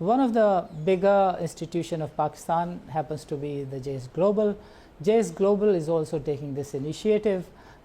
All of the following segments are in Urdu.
One of the bigger institution of Pakistan happens to be the JS Global. JS Global is also taking this initiative.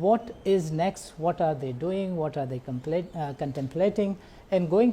what is next, what are they doing, what are they contemplating, and going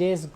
JS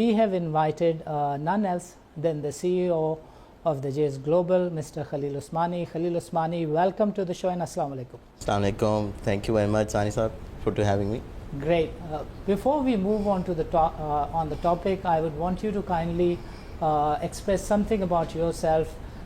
we have invited none else than the CEO of the JS Global, Mr. Khalil Usmani. Khalil Usmani, welcome to the show and Assalamu alaikum. Assalamu alaikum. Thank you very much, Sani sir, for having me. Great. Before we move on to the on the topic, I would want you to kindly express something about yourself.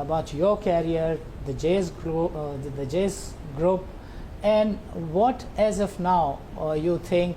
about your career, the JS Group, and what as of now you think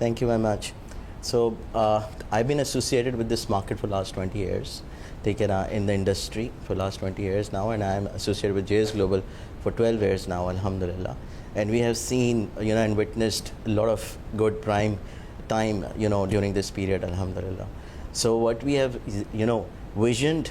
Thank you very much. So I've been associated with this market for last 20 years. Taken in the industry for last 20 years now, and I'm associated with JS Global for 12 years now, alhamdulillah. And we have seen, and witnessed a lot of good prime time, during this period, alhamdulillah. So what we have, visioned,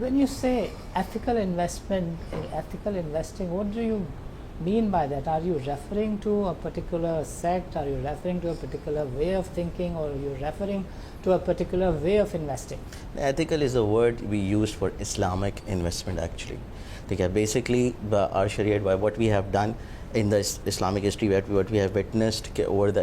When you say ethical investment, ethical investing, what do you mean by that? Are you referring to a particular sect? Are you referring to a particular way of thinking, or are you referring to a particular way of investing? Ethical is a word we use for Islamic investment actually. Basically, our Sharia, what we have done in the Islamic history, what we have witnessed over the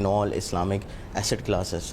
in all Islamic asset classes,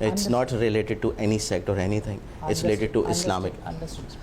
It's not related to any sect or anything. It's related to Islamic. Understood.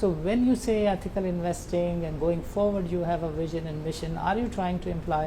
So when you say ethical investing and going forward you have a vision and mission, are you trying to imply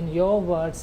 in your words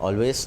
always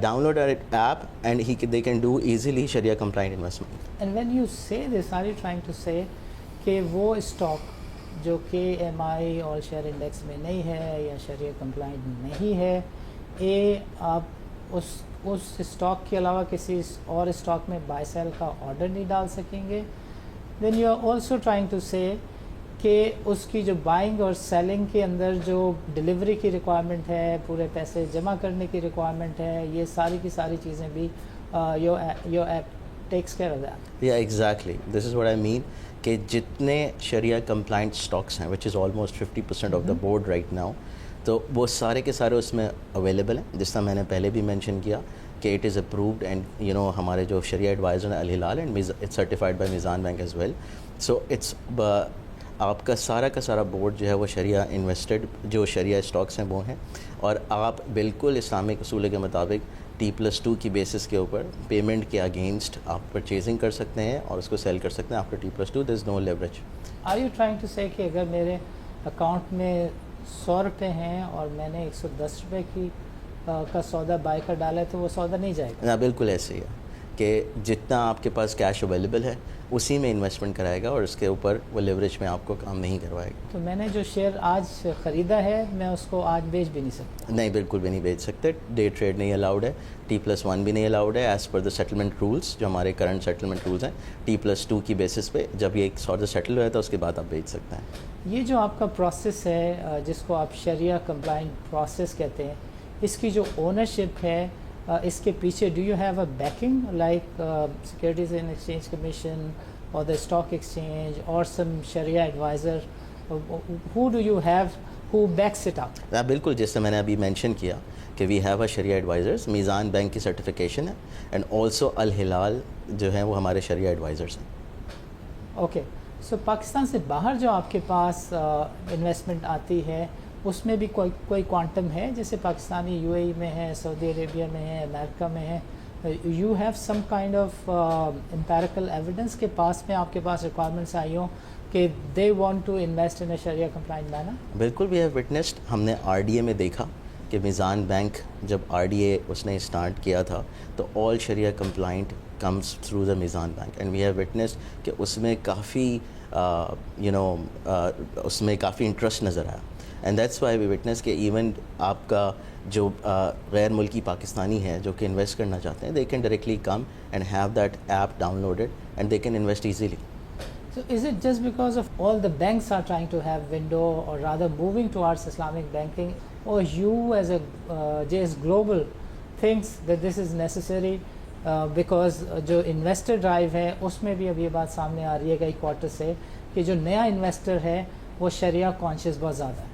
download our app and they can do easily Sharia compliant investment. And when you say this, are you trying to say کہ وہ اسٹاک جو کہ ایم آئی اور شیئر انڈیکس میں نہیں ہے یا شریعہ کمپلائنٹ نہیں ہے، آپ اس اسٹاک کے علاوہ کسی اور اسٹاک میں بائی سیل کا آرڈر نہیں ڈال سکیں گے. Then you are also trying to say کہ اس کی جو بائنگ اور سیلنگ کے اندر جو ڈلیوری کی ریکوائرمنٹ ہے، پورے پیسے جمع کرنے کی ریکوائرمنٹ ہے، یہ ساری کی ساری چیزیں بھی your app takes care of that. یا exactly this is what I mean کہ جتنے شریعہ کمپلائنٹ اسٹاکس ہیں which is almost 50% of the board right now, تو وہ سارے کے سارے اس میں اویلیبل ہیں. جس طرح میں نے پہلے بھی مینشن کیا کہ it is approved and you know ہمارے جو شریعہ ایڈوائزر ہیں Al-Hilal and it's certified by Meezan bank as well. So it's آپ کا سارا بورڈ جو ہے وہ شریعہ انویسٹڈ جو شریعہ اسٹاکس ہیں وہ ہیں، اور آپ بالکل اسلامک اصول کے مطابق T+2 کی بیسس کے اوپر پیمنٹ کے اگینسٹ آپ پرچیزنگ کر سکتے ہیں اور اس کو سیل کر سکتے ہیں after T+2. There is no leverage. Are you trying to say کہ اگر میرے اکاؤنٹ میں 100 روپے ہیں اور میں نے 110 روپے کا سودا بائی کر ڈالا ہے تو وہ سودا نہیں جائے گا؟ نا بالکل ایسے ہی ہے کہ جتنا آپ کے پاس کیش اویلیبل ہے اسی میں انویسٹمنٹ کرائے گا اور اس کے اوپر وہ لیوریج میں آپ کو کام نہیں کروائے گا. تو میں نے جو شیئر آج خریدا ہے میں اس کو آج بیچ بھی نہیں سکتا؟ نہیں، بالکل بھی نہیں بیچ سکتے. ڈے ٹریڈ نہیں الاؤڈ ہے، T+1 بھی نہیں الاؤڈ ہے as per the settlement rules جو ہمارے کرنٹ سیٹلمنٹ رولس ہیں. T+2 کی بیسس پہ جب یہ ایک سودا سیٹل ہوا ہے تو اس کے بعد آپ بیچ سکتے ہیں. یہ جو آپ کا پروسیس ہے جس کو آپ شریعہ کمپلائنٹ پروسیس کہتے ہیں، اس کی جو اونرشپ ہے اس کے پیچھے do you have a backing like securities and exchange commission اور دا اسٹاک ایکسچینج اور سم شریعہ adviser? Who do you have who backs it up? بالکل، جیسے میں نے ابھی مینشن کیا کہ وی ہیو اے شریعہ ایڈوائزرز، میزان بینک کی سرٹیفیکیشن ہے، اینڈ آلسو الہلال جو ہیں وہ ہمارے شریعہ ایڈوائزرز ہیں. اوکے، سو پاکستان سے باہر جو آپ کے پاس انویسٹمنٹ آتی ہے اس میں بھی کوئی کوانٹم ہے؟ جیسے پاکستانی یو اے ای میں ہے، سعودی عربیہ میں ہے، امریکہ میں ہے. You have some kind of empirical evidence کے پاس میں آپ کے پاس ریکوائرمنٹس آئی ہوں کہ they want to invest in a شریعہ کمپلائنٹ مینر؟ بالکل، وی ہیو وٹنسڈ. ہم نے RDA میں دیکھا کہ میزان بینک جب RDA اس نے اسٹارٹ کیا تھا تو all shariah compliant comes through the Meezan Bank, and we have witnessed کہ اس میں کافی اس میں کافی انٹرسٹ نظر آیا. And that's why we witness کہ ایون آپ کا جو غیر ملکی پاکستانی ہے جو کہ انویسٹ کرنا چاہتے ہیں، they can directly come and have that app down loaded and they can invest easily. So is it just because of all the banks are trying to have window or rather moving towards Islamic banking, or you as a JS Global thinks that this is necessary because جو انویسٹر ڈرائیو ہے اس میں بھی اب یہ بات سامنے آ رہی ہے کئی کوارٹر سے کہ جو نیا انویسٹر ہے وہ شریعہ کانشیس بہت زیادہ ہے؟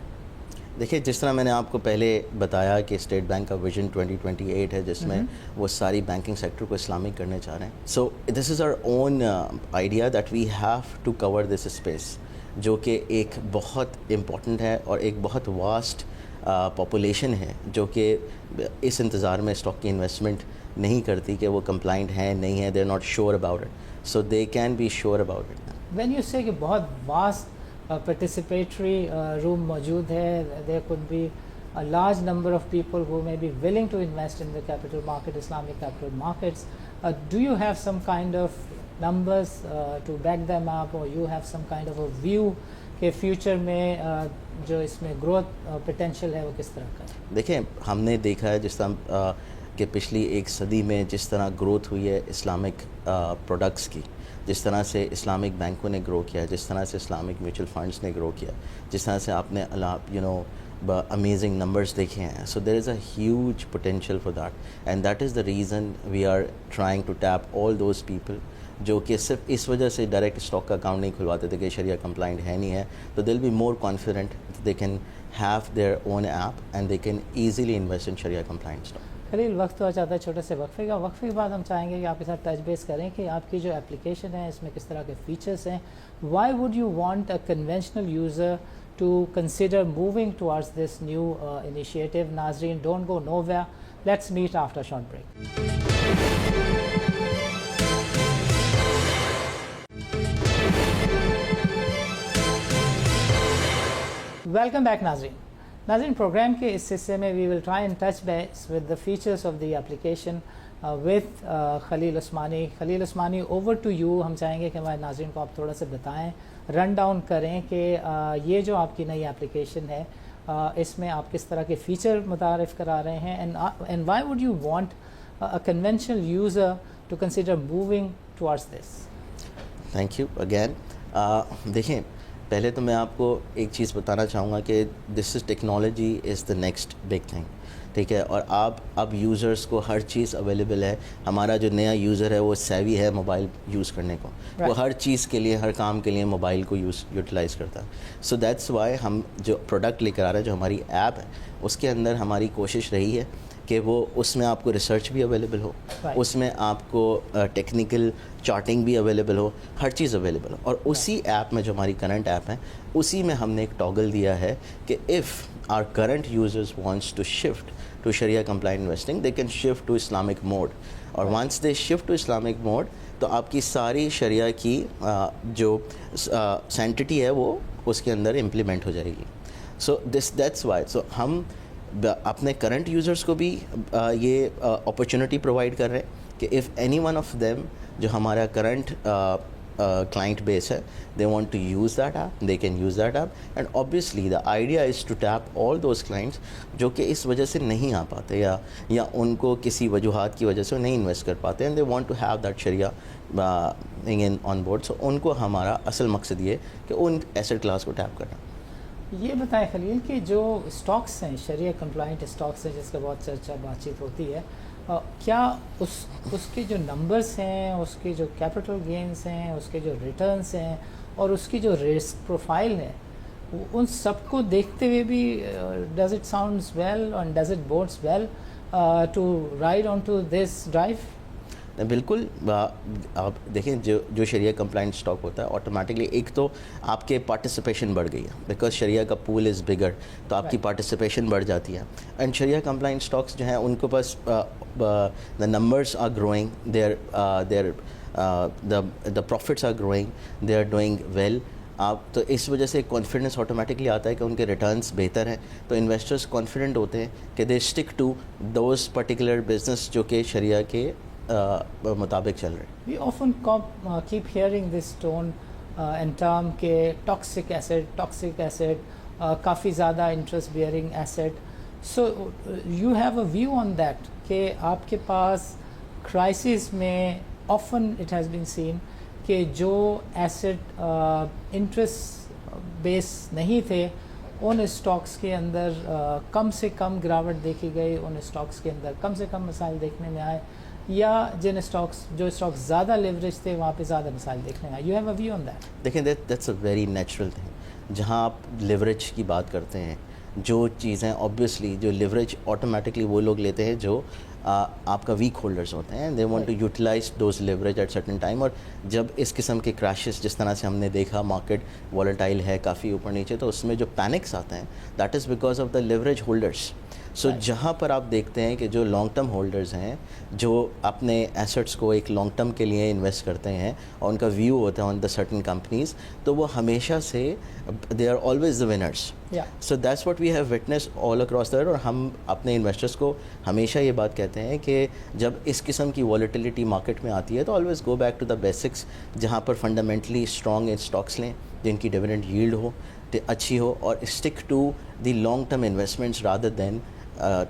دیکھیے، جس طرح میں نے آپ کو پہلے بتایا کہ اسٹیٹ بینک کا ویژن 2028 ہے جس میں وہ ساری بینکنگ سیکٹر کو اسلامک کرنے چاہ رہے ہیں. So this is our own idea that we have to cover this space, جو کہ ایک بہت امپورٹنٹ ہے اور ایک بہت واسٹ پاپولیشن ہے جو کہ اس انتظار میں اسٹاک کی انویسٹمنٹ نہیں کرتی کہ وہ کمپلائنٹ ہیں نہیں ہیں، they are not sure about it, so they can be sure about it. When you say کہ بہت واسٹ participatory room موجود ہے، there could be a large number of people who may be willing to invest in the capital market, Islamic capital markets. Do you have some kind of numbers to back them up, or you have some kind of a view کہ فیوچر میں جو اس میں گروتھ پوٹینشیل ہے وہ کس طرح کا ہے؟ دیکھیں، ہم نے دیکھا ہے جس طرح کہ پچھلی ایک صدی میں جس طرح گروتھ ہوئی ہے اسلامک پروڈکٹس کی، جس طرح سے اسلامک بینکوں نے گرو کیا، جس طرح سے اسلامک میوچل فنڈس نے گرو کیا، جس طرح سے آپ نے امیزنگ نمبرز دیکھے ہیں. So there is a huge potential for that, and that is the reason we are trying to tap all those people جو کہ صرف اس وجہ سے ڈائریکٹ اسٹاک کا اکاؤنٹ نہیں کھلواتے تھے کہ شریعہ کمپلائنٹ ہے نہیں ہے، تو they will be more confident they can have their own app and they can easily invest in شریعہ کمپلائنٹ اسٹاک. خلیل، وقت ہوا چاہتا ہے چھوٹے سے وقفے کا. وقفے کے بعد ہم چاہیں گے کہ آپ کے ساتھ ٹچ بیس کریں کہ آپ کی جو اپلیکیشن ہے اس میں کس طرح کے فیچرس ہیں. Why would you want a conventional user to consider moving towards this new initiative? ناظرین، don't go nowhere, let's meet after short break. Welcome back ناظرین. پروگرام کے اس حصے میں we will try and touch base with the features of the application with Khalil Usmani. Khalil Usmani, over to you. ہم چاہیں گے کہ ہمارے ناظرین کو آپ تھوڑا سا بتائیں رن ڈاؤن کریں کہ یہ جو آپ کی نئی اپلیکیشن ہے اس میں آپ کس طرح کے فیچر متعارف کرا رہے ہیں and Y would you want a conventional user to consider moving towards this? Thank you again. دیکھیں پہلے تو میں آپ کو ایک چیز بتانا چاہوں گا کہ this is technology is the next big thing, ٹھیک ہے, اور اب یوزرس کو ہر چیز اویلیبل ہے. ہمارا جو نیا یوزر ہے وہ سیوی ہے موبائل یوز کرنے کو, وہ ہر چیز کے لیے ہر کام کے لیے موبائل کو یوٹیلائز کرتا ہے. سو دیٹس وائی ہم جو پروڈکٹ لے کر آ رہے ہیں, جو ہماری ایپ ہے, اس کے اندر ہماری کوشش رہی ہے کہ وہ اس میں آپ کو ریسرچ بھی اویلیبل ہو, اس میں آپ کو ٹیکنیکل چارٹنگ بھی اویلیبل ہو, ہر چیز اویلیبل ہو. اور اسی ایپ میں جو ہماری کرنٹ ایپ ہے اسی میں ہم نے ایک ٹاگل دیا ہے کہ if our current users wants to shift to شریعہ compliant investing they can shift to Islamic mode, اور once they shift to Islamic mode تو آپ کی ساری شریعہ کی جو سینٹٹی ہے وہ اس کے اندر امپلیمنٹ ہو جائے گی. سو دیٹس وائی سو ہم اپنے کرنٹ یوزرس کو بھی یہ اپرچونٹی پرووائڈ کر رہے ہیں کہ if any one of them جو ہمارا کرنٹ کلائنٹ بیس ہے they want to use that app they can use that app, and obviously the idea is to tap all those clients جو کہ اس وجہ سے نہیں آ پاتے یا ان کو کسی وجوہات کی وجہ سے نہیں انویسٹ کر پاتے, and they want to have that شریعہ آن بورڈ. سو ان کو ہمارا اصل مقصد یہ کہ ان ایسٹ کلاس کو ٹیپ کرنا. یہ بتائیں خلیل کہ جو اسٹاکس ہیں شریعہ کمپلائنٹ اسٹاکس ہیں جس کا بہت چرچا بات چیت ہوتی ہے, کیا اس کے جو نمبرس ہیں, اس کے جو کیپٹل گینز ہیں, اس کے جو ریٹرنس ہیں اور اس کی جو رسک پروفائل ہے, ان سب کو دیکھتے ہوئے بھی does it sounds well and does it bodes well to ride on to this drive? بالکل. آپ دیکھیں جو شریعہ کمپلائنٹ اسٹاک ہوتا ہے آٹومیٹکلی ایک تو آپ کے پارٹیسپیشن بڑھ گئی ہے بیکاز شریعہ کا پول از بگر, تو آپ کی پارٹیسپیشن بڑھ جاتی ہے. اینڈ شریعہ کمپلائنٹ اسٹاکس جو ہیں ان کے پاس the numbers are growing, the profits are growing, they are doing well. آپ تو اس وجہ سے کانفیڈنس آٹومیٹکلی آتا ہے کہ ان کے ریٹرنس بہتر ہیں, تو انویسٹرس کانفیڈنٹ ہوتے ہیں کہ they stick to those particular business جو کہ شریعہ کے مطابق چل رہے ہیں. We often keep hearing this tone and term کہ toxic asset, کافی زیادہ interest bearing asset. So you have a view on that کہ آپ کے پاس crisis میں often it has been seen کہ جو asset interest base نہیں تھے ان اسٹاکس کے اندر کم سے کم گراوٹ دیکھی گئی, ان اسٹاکس کے اندر کم سے کم مسائل دیکھنے میں آئے, یا جو اسٹاکس زیادہ لیوریج تھے وہاں پہ زیادہ مسائل دیکھنے میں آئے. You have a view on that? دیکھیں that's a very natural thing. جہاں آپ لیوریج کی بات کرتے ہیں, جو چیزیں آبویسلی جو لیوریج آٹومیٹکلی وہ لوگ لیتے ہیں جو آپ کا ویک ہولڈرز ہوتے ہیں, they want to utilize those leverage at certain time. اور جب اس قسم کے کریشز جس طرح سے ہم نے دیکھا مارکیٹ والیٹائل ہے کافی اوپر نیچے, تو اس میں جو پینکس آتے ہیں that is because of the leverage holders. So جہاں پر آپ دیکھتے ہیں کہ جو لانگ ٹرم ہولڈرز ہیں جو اپنے ایسٹس کو ایک لانگ ٹرم کے لیے انویسٹ کرتے ہیں اور ان کا ویو ہوتا ہے آن دا سرٹن کمپنیز, تو وہ ہمیشہ سے they are always the winners. So that's what we have witness all across the. اور ہم اپنے انویسٹرس کو ہمیشہ یہ بات کہتے ہیں کہ جب اس قسم کی والیٹیلیٹی مارکیٹ میں آتی ہے تو always go back to the basics, جہاں پر فنڈامنٹلی اسٹرانگ اسٹاکس لیں جن کی ڈیویڈنڈ ییلڈ ہو اچھی ہو, اور stick to the long term investments rather than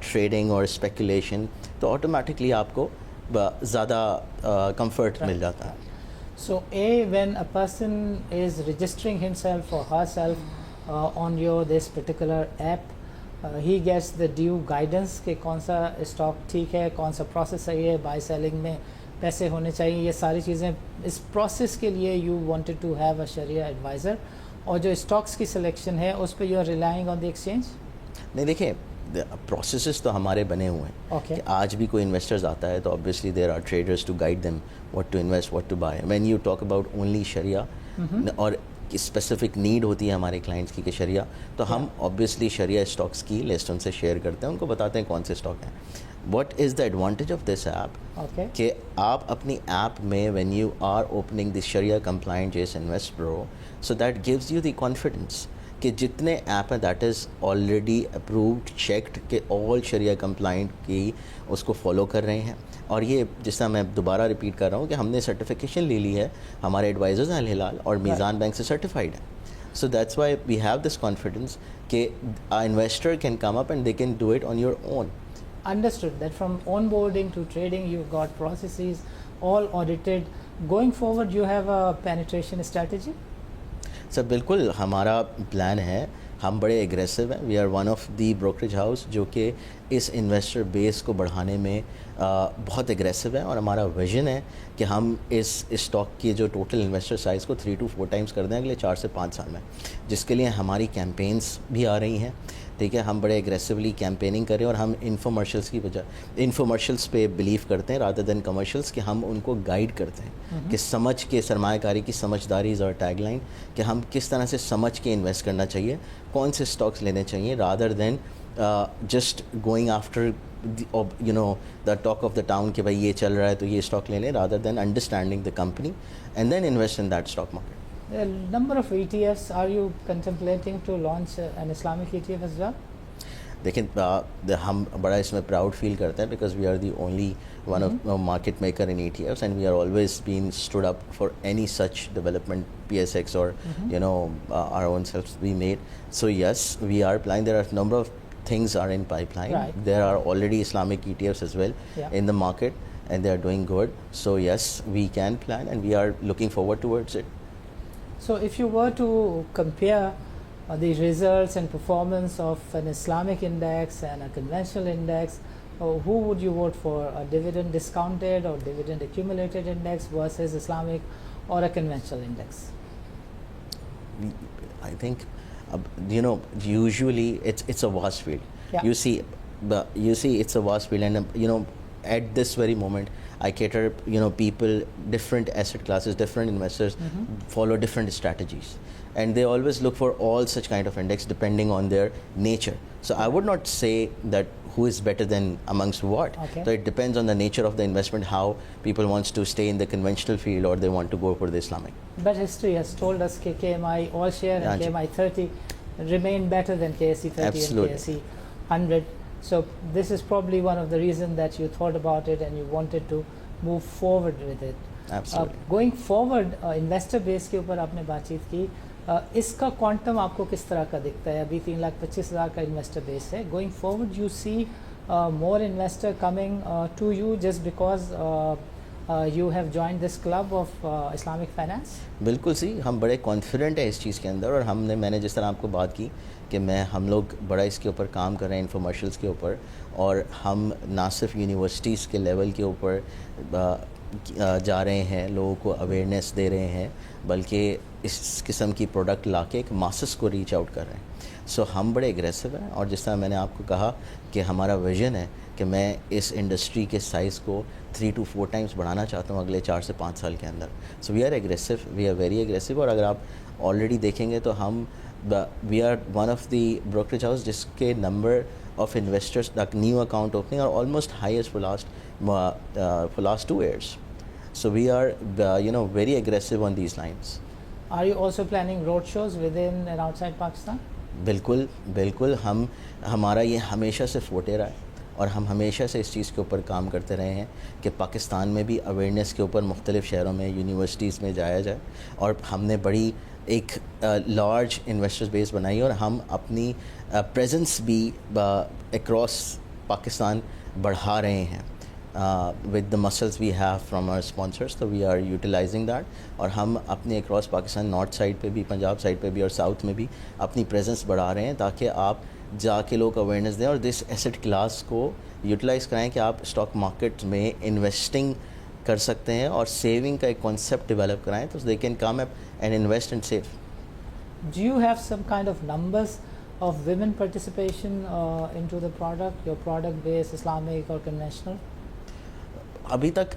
trading اور اسپیکولیشن, تو آٹومیٹکلی آپ کو زیادہ کمفرٹ مل جاتا ہے. سو when a person is registering himself or herself on this particular app, he gets the due guidance کہ کون سا اسٹاک ٹھیک ہے, کون سا پروسیس صحیح ہے, بائی سیلنگ میں پیسے ہونے چاہیے, یہ ساری چیزیں اس پروسیس کے لیے you wanted to have a شریعہ ایڈوائزر. اور جو اسٹاکس کی سلیکشن ہے اس پہ you are relying on the exchange. نہیں دیکھیں پروسیسز تو ہمارے بنے ہوئے ہیں کہ آج بھی کوئی انویسٹرز آتا ہے تو obviously there are traders to guide them what to invest, what to buy. When you talk about only شریعہ اور اسپیسیفک نیڈ ہوتی ہے ہمارے کلائنٹس کی کہ شریعہ, تو ہم obviously شریعہ اسٹاکس کی لسٹ ان سے شیئر کرتے ہیں, ان کو بتاتے ہیں کون سے اسٹاک ہیں. What is the advantage of this app? کہ آپ اپنی ایپ میں when you are opening the Sharia compliant JS Invest Pro, so that gives you the confidence کہ جتنے ایپ ہیں that is already approved checked کہ آل شریعہ کمپلائنٹ کی اس کو فالو کر رہے ہیں. اور یہ جس طرح میں دوبارہ ریپیٹ کر رہا ہوں کہ ہم نے سرٹیفیکیشن لے لی ہے, ہمارے ایڈوائزرز ہیں الہلال اور میزان بینک سے سرٹیفائڈ ہیں. So that's why we have this confidence کہ investor can come up and they can do it on your own. Understood that from onboarding to trading you've got processes all audited. Going forward you have a penetration strategy? Sir بالکل ہمارا پلان ہے, ہم بڑے ایگریسو ہیں. We are one of the brokerage house جو کہ اس انویسٹر بیس کو بڑھانے میں بہت ایگریسو ہے, اور ہمارا ویژن ہے کہ ہم اس اسٹاک کی جو ٹوٹل انویسٹر سائز کو 3 to 4 ٹائمز کر دیں اگلے 4 سے 5 سال میں, جس کے لیے ہماری کیمپینس بھی آ رہی ہیں. ٹھیک ہے, ہم بڑے ایگریسولی کیمپیننگ کریں, اور ہم انفارمرشلس کی بجائے انفارمرشلس پہ بلیو کرتے ہیں رادر دین کمرشلس, کہ ہم ان کو گائیڈ کرتے ہیں کہ سمجھ کے سرمایہ کاری کی سمجھداری از اور ٹیگ لائن, کہ ہم کس طرح سے سمجھ کے انویسٹ کرنا چاہیے, کون سے اسٹاکس لینے چاہیے, rather than just going after you know the talk of the town کہ بھائی یہ چل رہا ہے تو یہ اسٹاک لے لیں, rather than understanding the company and then invest in that stock market. A number of ETFs. Are you contemplating to launch an Islamic ETF as well? دیکھیں ہم بڑا اس میں پراؤڈ فیل کرتے ہیں because we are the only one of market maker in ETFs and we are always been stood up for any such development, PSX اور you know our own selves we made. So yes, we are planning. There are a number of things are in pipeline. Right. There are already Islamic ETFs as well in the market and they are doing good. So yes, we can plan and we are looking forward towards it. So if you were to compare the results and performance of an Islamic index and a conventional index, who would you vote for, a dividend discounted or dividend accumulated index versus Islamic or a conventional index? I think you know usually it's a vast field. You see it's a vast field, and you know at this very moment I cater, you know, people, different asset classes, different investors follow different strategies, and they always look for all such kind of index depending on their nature. So I would not say that who is better than amongst what. Okay. So it depends on the nature of the investment, how people wants to stay in the conventional field or they want to go for the Islamic. But history has told us that KMI All Share and KMI 30 remain better than KSE 30 Absolutely. and KSE 100. So this is probably one of the reasons that you thought about it and you wanted to move forward with it. Absolutely. Going forward, investor base کے اوپر آپ نے بات چیت کی, اس کا کوانٹم آپ کو کس طرح کا دکھتا ہے؟ ابھی 3,25,000 کا انویسٹر بیس ہے. Going forward you see more investor coming to you just because you have join this club of Islamic finance? بالکل سی, ہم بڑے کانفیڈنٹ ہیں اس چیز کے اندر, اور میں نے جس طرح آپ کو بات کی کہ ہم لوگ بڑا اس کے اوپر کام کر رہے ہیں انفارمرشلس کے اوپر, اور ہم نہ صرف یونیورسٹیز کے لیول کے اوپر جا رہے ہیں, لوگوں کو اویئرنیس دے رہے ہیں, بلکہ اس قسم کی پروڈکٹ لا کے ایک ماسس کو ریچ آؤٹ کر رہے ہیں. سو ہم بڑے اگریسو ہیں, اور جس طرح میں نے آپ کو کہا کہ ہمارا ویژن ہے کہ میں اس انڈسٹری کے سائز کو 3 to 4 ٹائمز بڑھانا چاہتا ہوں اگلے 4 سے 5 سال کے اندر. So we are aggressive, we are very aggressive, اور اگر آپ آلریڈی دیکھیں گے تو ہم we are one of the brokerage house جس کے number of investors new account opening are almost highest for last 2 years. So we are you know very aggressive on these lines. Are you also planning road shows within and outside Pakistan? بالکل ہمارا یہ ہمیشہ سے فوٹے رہا ہے, اور ہم ہمیشہ سے اس چیز کے اوپر کام کرتے رہے ہیں کہ پاکستان میں بھی اویئرنیس کے اوپر مختلف شہروں میں یونیورسٹیز میں جایا جائے, اور ہم نے بڑی ایک لارج انویسٹر بیس بنائی, اور ہم اپنی پریزنس بھی اکراس پاکستان بڑھا رہے ہیں with the muscles we have from our sponsors. So we are utilizing that, اور ہم اپنے اکراس پاکستان نارتھ سائڈ پہ بھی, پنجاب سائڈ پہ بھی, اور ساؤتھ میں بھی اپنی پریزنس بڑھا رہے ہیں, تاکہ آپ جا کے لوگ اویئرنیس دیں اور دس ایسٹ کلاس کو یوٹیلائز کرائیں کہ آپ اسٹاک مارکیٹ میں انویسٹنگ کر سکتے ہیں, اور سیونگ کا ایک کانسیپٹ ڈیولپ کرائیں تو they can come up and invest and save. Do you have some kind of numbers of women participation into the product, your product base, Islamic or conventional? ابھی تک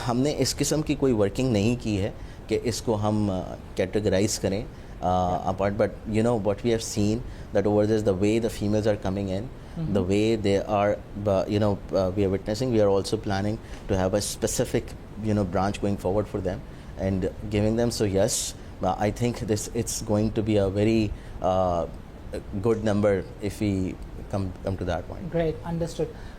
ہم نے اس قسم کی کوئی ورکنگ نہیں کی ہے کہ اس کو ہم کیٹیگرائز کریں apart, but you know what we have seen that over this the way the families are coming in, the way they are you know we are witnessing, we are also planning to have a specific you know branch going forward for them and giving them. So yes, I think it's going to be a very good number if we come to that point. Great, understood.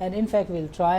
and in fact we'll try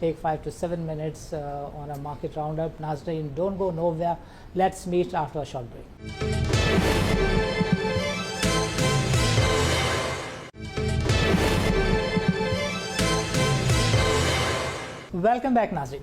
take 5 to 7 minutes on a market roundup. Nazneen, don't go nowhere. Let's meet after a short break. Welcome back, Nazneen.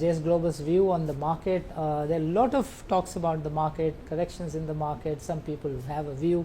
JS Global's view on the market. There are a lot of talks about the market, corrections in the market. Some people have a view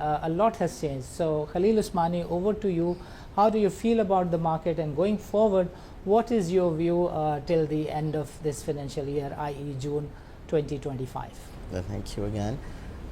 a lot has changed. So Khalil Usmani, over to you. How do you feel about the market and going forward? What is your view till the end of this financial year, i.e. June 2025? Well, thank you again.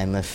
IMF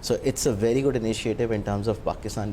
So it's a very good initiative in terms of Pakistan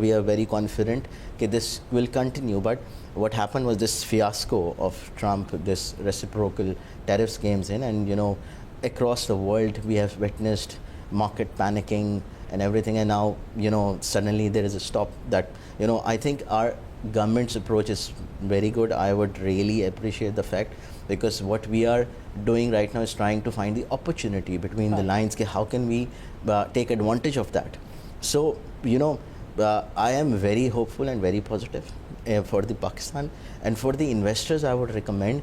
we are very confident that this will continue. But what happened was this fiasco of Trump, this reciprocal tariffs games in, and across the world we have witnessed market panicking and everything, and now suddenly there is a stop. That I think our government's approach is very good. I would really appreciate the fact, because what we are doing right now is trying to find the opportunity between the lines. How can we take advantage of that? So I am very hopeful and very positive for the Pakistan, and for the investors I would recommend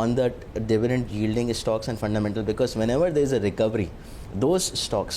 on the dividend yielding stocks and fundamental, because whenever there is a recovery, those stocks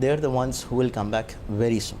they are the ones who will come back very soon.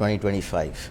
2025.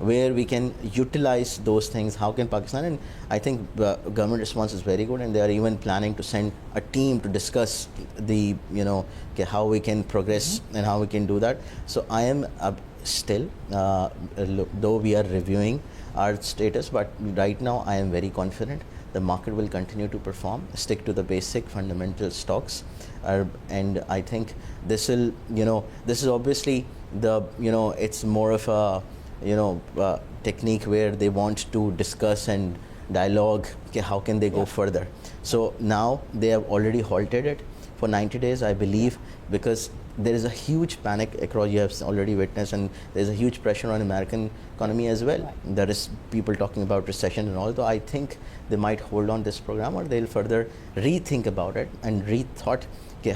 where we can utilize those things. How can Pakistan, and I think government response is very good, and they are even planning to send a team to discuss the how we can progress and how we can do that. So I am still, though we are reviewing our status, but right now I am very confident the market will continue to perform, stick to the basic fundamental stocks, and I think this will, this is obviously the, it's more of a technique where they want to discuss and dialogue how can they go further. So now they have already halted it for 90 days, I believe, because there is a huge panic across, you have already witnessed, and there is a huge pressure on American economy as well. There is people talking about recession and all, so I think they might hold on this program, or they'll further rethink about it and rethought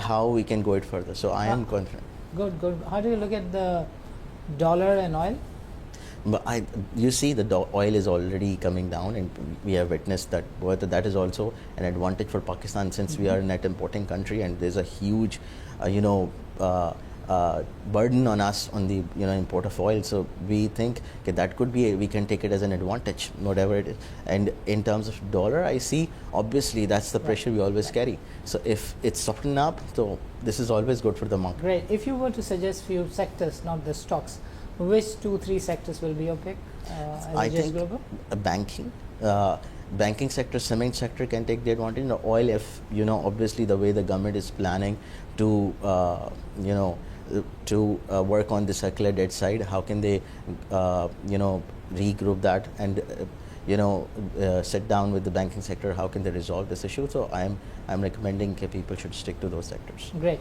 how we can go it further. So I am confident. Good. How do you look at the dollar and oil? But you see the oil is already coming down, and we have witnessed that that is also an advantage for Pakistan, since we are a net importing country, and there's a huge burden on us on the import of oil. So we think that could be we can take it as an advantage, whatever it is. And in terms of dollar, I see obviously that's the pressure we always carry. So if it's softening up, so this is always good for the market. Great. If you were to suggest few sectors, not the stocks, which 2-3 sectors will be your pick? I think banking sector, cement sector can take the advantage. Oil, if obviously the way the government is planning to work on the circular debt side, how can they regroup that and sit down with the banking sector, how can they resolve this issue? So I'm recommending people should stick to those sectors. Great.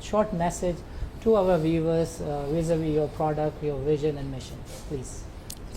short message to our viewers vis-a-vis your product, your vision and mission, please.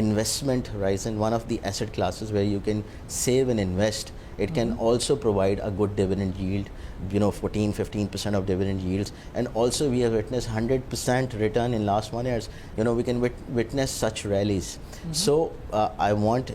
investment horizon, one of the asset classes where you can save and invest. It can also provide a good dividend yield, 14-15% of dividend yields, and also we have witnessed 100% return in last 1 years. We can witness such rallies. So I want